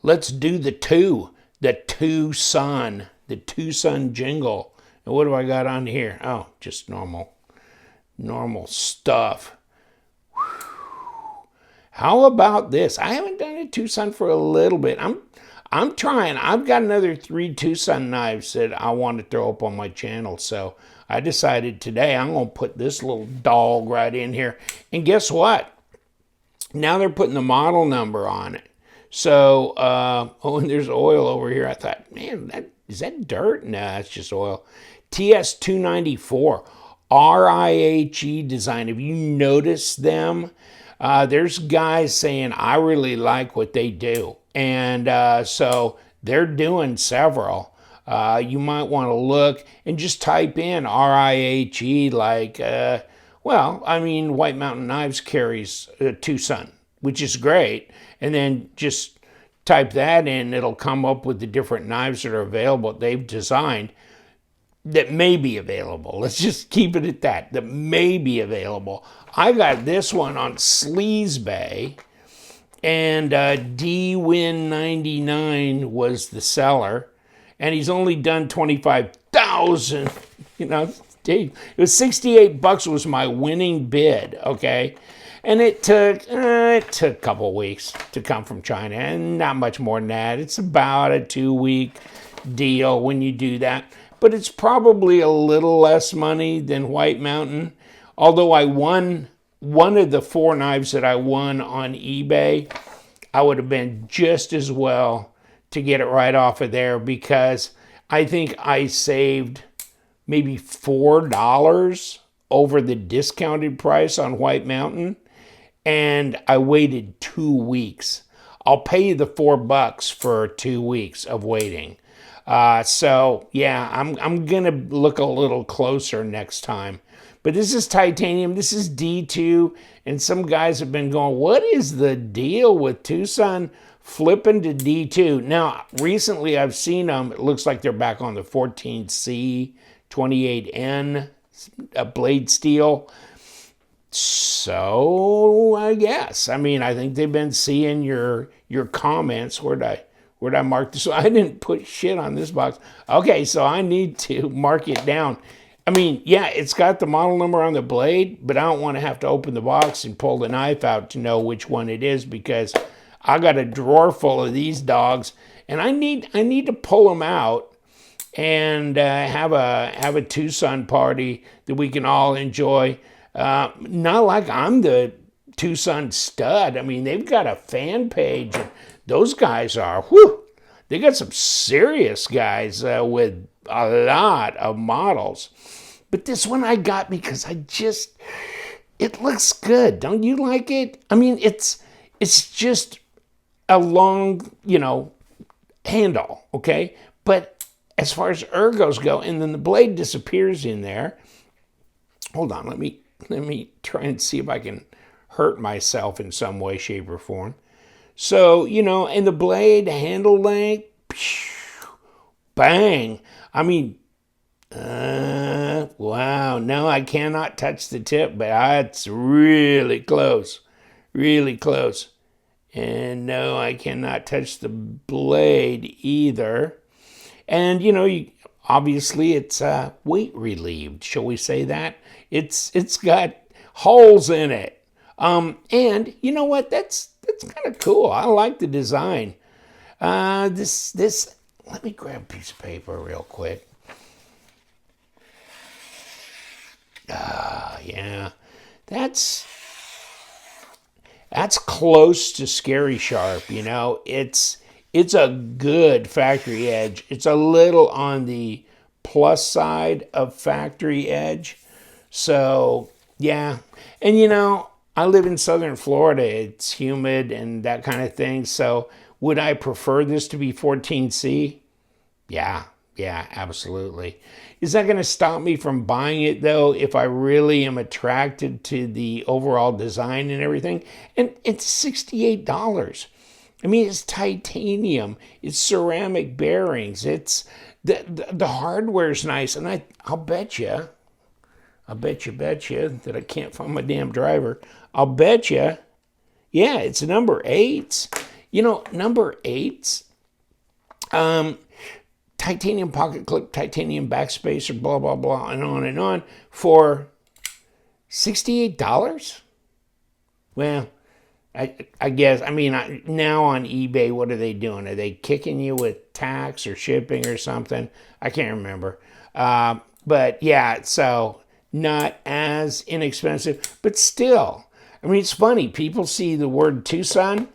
let's do the TwoSun jingle. And what do I got on here? Oh, just normal stuff. How about this? I haven't done a TwoSun for a little bit. I'm trying. I've got another 3 TwoSun knives that I want to throw up on my channel. So I decided today I'm going to put this little dog right in here. And guess what? Now they're putting the model number on it. So, oh, and there's oil over here. I thought, man, is that dirt? Nah, it's just oil. TS294, Rihe design. Have you noticed them? There's guys saying, I really like what they do. And so they're doing several. You might want to look and just type in Rihe, like, well, I mean, White Mountain Knives carries TwoSun, which is great. And then just type that in, it'll come up with the different knives that are available they've designed that may be available. Let's just keep it at that may be available. I got this one on Sleazebay, and DWin99 was the seller, and he's only done 25,000. You know, it was 68 bucks was my winning bid, okay? And it took a couple weeks to come from China, and not much more than that. It's about a 2-week deal when you do that. But it's probably a little less money than White Mountain. Although I won one of the 4 knives that I won on eBay, I would have been just as well to get it right off of there, because I think I saved maybe $4 over the discounted price on White Mountain. And I waited 2 weeks. I'll pay you the $4 for 2 weeks of waiting. So yeah, I'm gonna look a little closer next time. But this is titanium. This is D2, and some guys have been going, "What is the deal with TwoSun flipping to D2?" Now, recently I've seen them. It looks like they're back on the 14C 28N blade steel. So I guess, I mean, I think they've been seeing your comments. Where'd I mark this? So I didn't put shit on this box. Okay, so I need to mark it down. I mean, yeah, it's got the model number on the blade, but I don't want to have to open the box and pull the knife out to know which one it is, because I got a drawer full of these dogs, and I need to pull them out and have a TwoSun party that we can all enjoy. Not like I'm the TwoSun stud. I mean, they've got a fan page. And those guys are, whew, they got some serious guys with a lot of models. But this one I got because it looks good. Don't you like it? I mean, it's just a long, handle, okay? But as far as ergos go, and then the blade disappears in there. Hold on, let me try and see if I can hurt myself in some way, shape, or form. So, and the blade handle length, bang. I mean, wow. No, I cannot touch the tip, but that's really close. Really close. And no, I cannot touch the blade either. And, obviously it's weight relieved, shall we say that? It's got holes in it. And you know what? That's kind of cool. I like the design. This. Let me grab a piece of paper real quick. Yeah, that's close to Scary Sharp. It's a good factory edge. It's a little on the plus side of factory edge. So, yeah. And, I live in southern Florida. It's humid and that kind of thing. So, would I prefer this to be 14C? Yeah, absolutely. Is that going to stop me from buying it, though, if I really am attracted to the overall design and everything? And it's $68. I mean, it's titanium. It's ceramic bearings. It's the hardware's nice, and I'll bet you that I can't find my damn driver. I'll bet you, yeah, it's number 8s. You know, number 8's, titanium pocket clip, titanium backspacer, blah, blah, blah, and on for $68? Well, I guess, I mean, now on eBay, what are they doing? Are they kicking you with tax or shipping or something? I can't remember. But yeah, so not as inexpensive, but still. I mean, it's funny. People see the word TwoSun,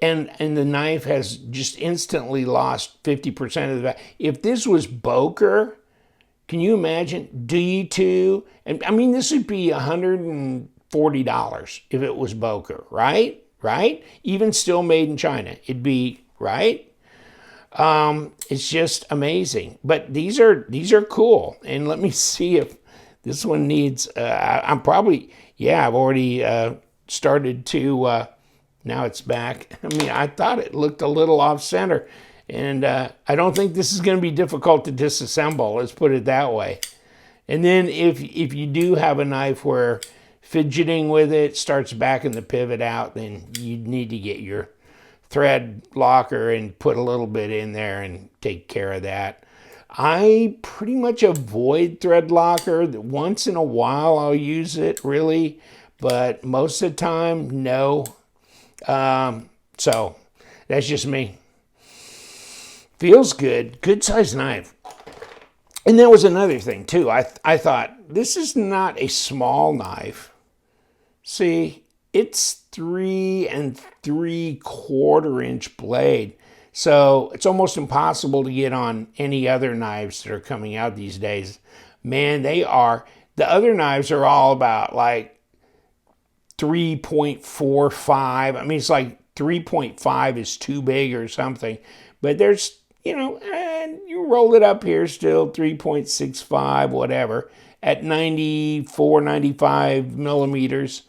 and the knife has just instantly lost 50% of the value. If this was Boker, can you imagine D2? And I mean, this would be $140 if it was Boker, right? Right? Even still made in China, it'd be, right? It's just amazing. But these are cool. And let me see if this one needs. I'm probably, yeah, I've already started to. Now it's back. I mean, I thought it looked a little off center. And I don't think this is going to be difficult to disassemble. Let's put it that way. And then if you do have a knife where fidgeting with it starts backing the pivot out, then you need to get your thread locker and put a little bit in there and take care of that. I pretty much avoid thread locker. Once in a while I'll use it, really. But most of the time, no. So that's just me. Feels good. Good size knife. And there was another thing too. I thought, this is not a small knife. See, it's 3 3/4 inch blade. So it's almost impossible to get on any other knives that are coming out these days. Man, they are. The other knives are all about like 3.45. I mean, it's like 3.5 is too big or something. But there's, you know, and you roll it up here still, 3.65, whatever, at 94, 95 millimeters,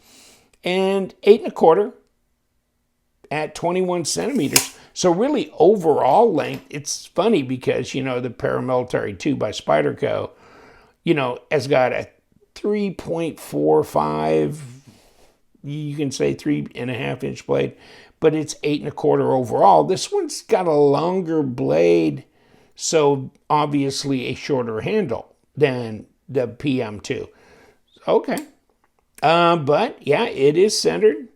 and 8 1/4 at 21 centimeters. So really overall length, it's funny because, you know, the Paramilitary 2 by Spyderco, you know, has got a 3.45, you can say 3.5 inch blade, but it's 8 1/4 overall. This one's got a longer blade, so obviously a shorter handle than the PM2. Okay. But yeah, it is centered.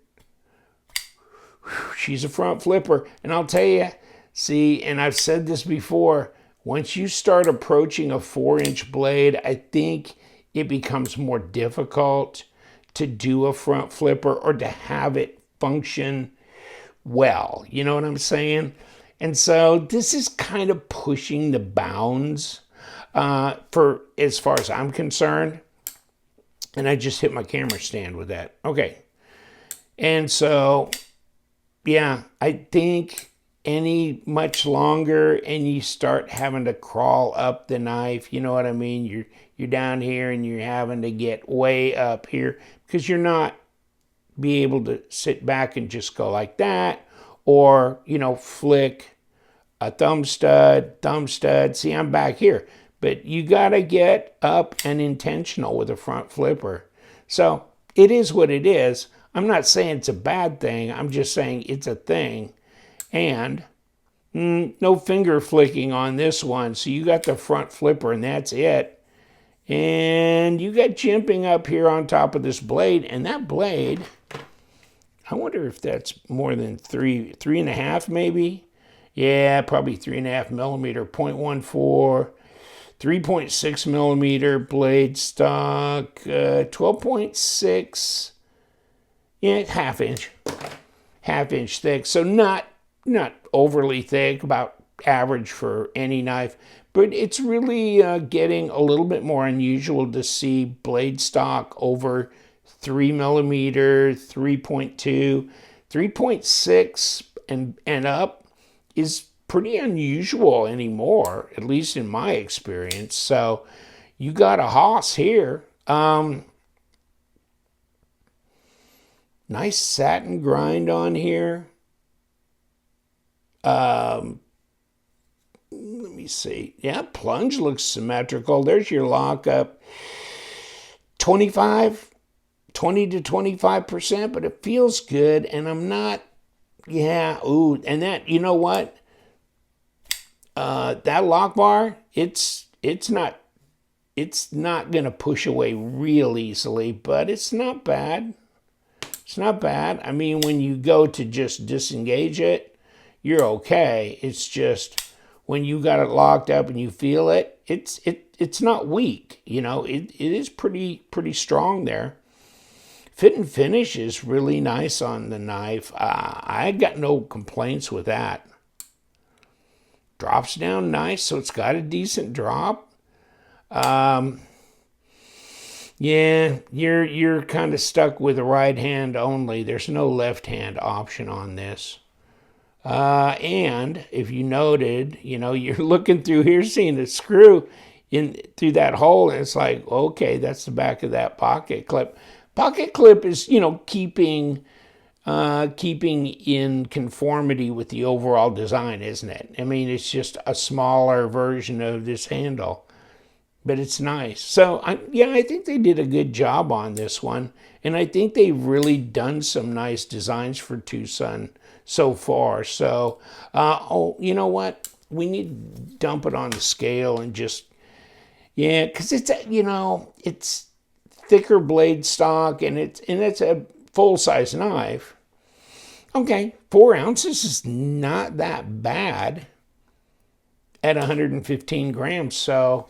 She's a front flipper. And I'll tell you, see, and I've said this before, once you start approaching a 4-inch blade, I think it becomes more difficult to do a front flipper or to have it function well. You know what I'm saying? And so this is kind of pushing the bounds for as far as I'm concerned. And I just hit my camera stand with that. Okay. And so, yeah, I think any much longer and you start having to crawl up the knife, you know what I mean? You're down here and you're having to get way up here because you're not be able to sit back and just go like that, or, you know, flick a thumb stud. See, I'm back here. But you got to get up and intentional with a front flipper. So it is what it is. I'm not saying it's a bad thing. I'm just saying it's a thing. And no finger flicking on this one. So you got the front flipper and that's it. And you got jimping up here on top of this blade. And that blade, I wonder if that's more than 3.5 maybe. Yeah, probably 3.5 millimeter, 0.14. 3.6 millimeter blade stock, 12.6, yeah, half inch thick. So not overly thick, about average for any knife, but it's really getting a little bit more unusual to see blade stock over 3 millimeter, 3.2, 3.6 and up is pretty unusual anymore, at least in my experience. So you got a hoss here. Nice satin grind on here. Let me see. Yeah, plunge looks symmetrical. There's your lockup. 20 to 25%, but it feels good. And I'm not Yeah, ooh, and that, you know what? That lock bar, it's not gonna push away real easily, but it's not bad. It's not bad. I mean, when you go to just disengage it, you're okay. It's just when you got it locked up and you feel it, it's not weak. You know, it is pretty strong there. Fit and finish is really nice on the knife. I got no complaints with that. Drops down nice, so it's got a decent drop. Yeah, you're kind of stuck with the right hand only. There's no left hand option on this. And if you noted, you know, you're looking through here, seeing the screw in through that hole, and it's like, okay, that's the back of that pocket clip. Pocket clip is, you know, keeping in conformity with the overall design, isn't it? I mean, it's just a smaller version of this handle, but it's nice. So, I think they did a good job on this one, and I think they've really done some nice designs for TwoSun so far. So, you know what? We need to dump it on the scale and just, yeah, because it's, you know, it's thicker blade stock, and it's a full-size knife. Okay, 4 ounces is not that bad at 115 grams, so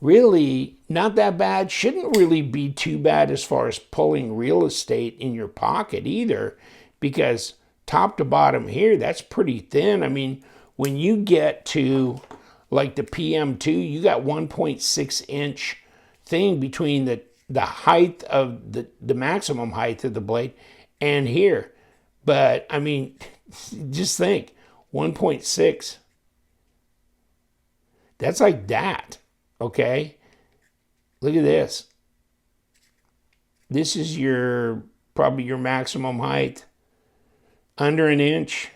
really not that bad. Shouldn't really be too bad as far as pulling real estate in your pocket either, because top to bottom here, that's pretty thin. I mean, when you get to like the PM2, you got 1.6 inch thing between the height of the maximum height of the blade and here. But I mean, just think, 1.6. That's like that, okay? Look at this. This is probably your maximum height. Under an inch.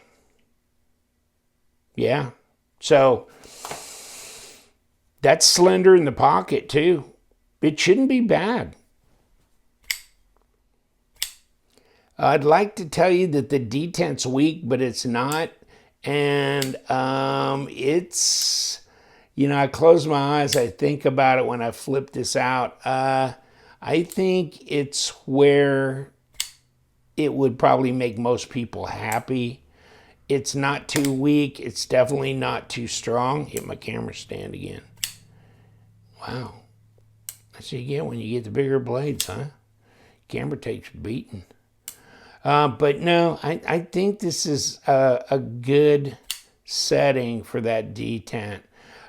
Yeah. So that's slender in the pocket too. It shouldn't be bad. I'd like to tell you that the detent's weak, but it's not. And it's, you know, I close my eyes, I think about it when I flip this out. I think it's where it would probably make most people happy. It's not too weak. It's definitely not too strong. Hit my camera stand again. Wow. That's what you get when you get the bigger blades, huh? Camera tape's beating. But no, I think this is a good setting for that detent.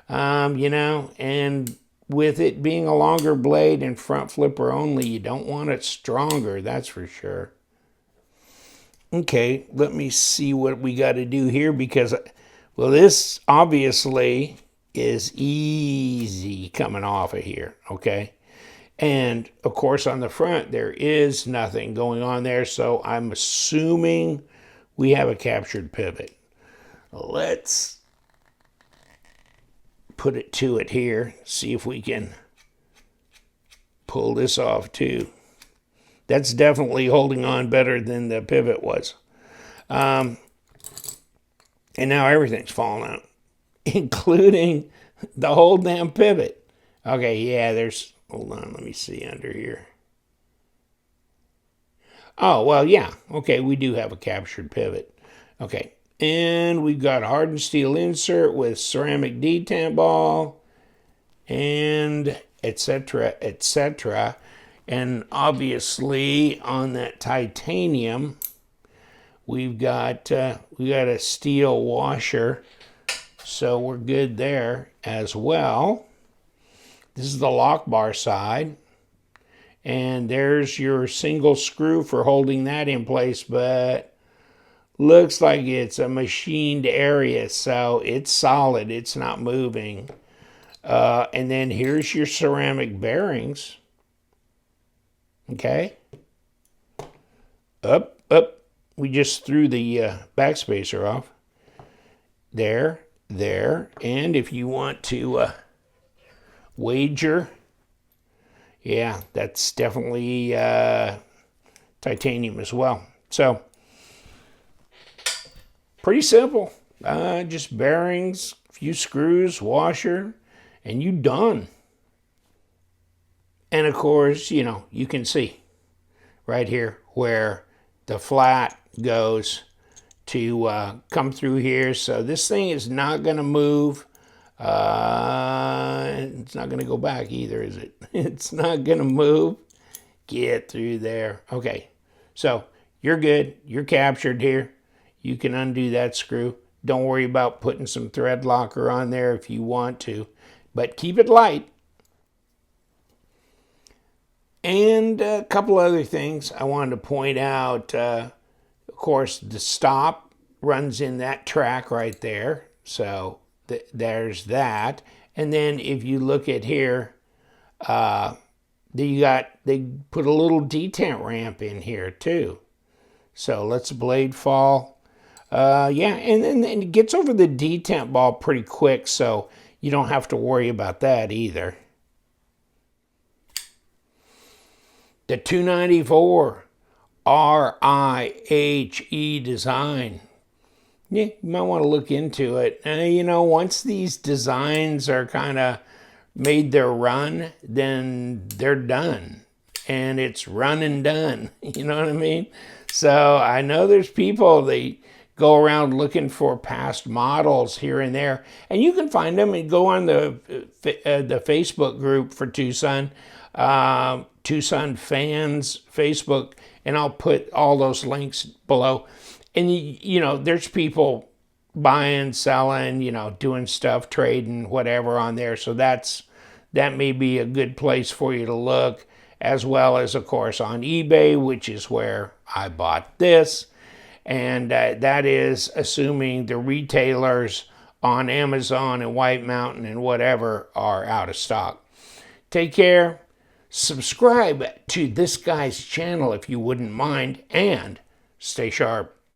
You know, and with it being a longer blade and front flipper only, you don't want it stronger, that's for sure. Okay, let me see what we got to do here, because, well, this obviously is easy coming off of here, okay? And, of course, on the front, there is nothing going on there, so I'm assuming we have a captured pivot. Let's put it to it here, see if we can pull this off too. That's definitely holding on better than the pivot was. And now everything's falling out, including the whole damn pivot. Okay, yeah, there's, hold on, let me see under here. Oh, well, yeah, okay, we do have a captured pivot. Okay, and we've got hardened steel insert with ceramic detent ball, and etc., etc. And obviously on that titanium, we've got a steel washer, so we're good there as well. This is the lock bar side, and there's your single screw for holding that in place, but looks like it's a machined area, so it's solid, it's not moving. And then here's your ceramic bearings. Okay. Up. We just threw the backspacer off. There. And if you want to wager, yeah, that's definitely titanium as well. So Pretty simple. Just bearings, a few screws, washer, and you done. And of course, you know, you can see right here where the flat goes to come through here. So this thing is not going to move. It's not going to go back either, is it? It's not going to move. Get through there. Okay, so you're good. You're captured here. You can undo that screw. Don't worry about putting some thread locker on there if you want to, but keep it light. And a couple other things I wanted to point out. Of course, the stop runs in that track right there. So there's that. And then if you look at here, they put a little detent ramp in here too. So lets the blade fall. Yeah, and then it gets over the detent ball pretty quick, so you don't have to worry about that either. The 294 Rihe design. Yeah, you might want to look into it. You know, once these designs are kind of made their run, then they're done. And it's run and done. You know what I mean? So I know there's people, they go around looking for past models here and there. And you can find them and go on the Facebook group for TwoSun. TwoSun Fans Facebook, and I'll put all those links below. And you know, there's people buying, selling, you know, doing stuff, trading, whatever on there. So that may be a good place for you to look, as well as, of course, on eBay, which is where I bought this. And that is assuming the retailers on Amazon and White Mountain and whatever are out of stock. Take care. Subscribe to this guy's channel if you wouldn't mind, and stay sharp.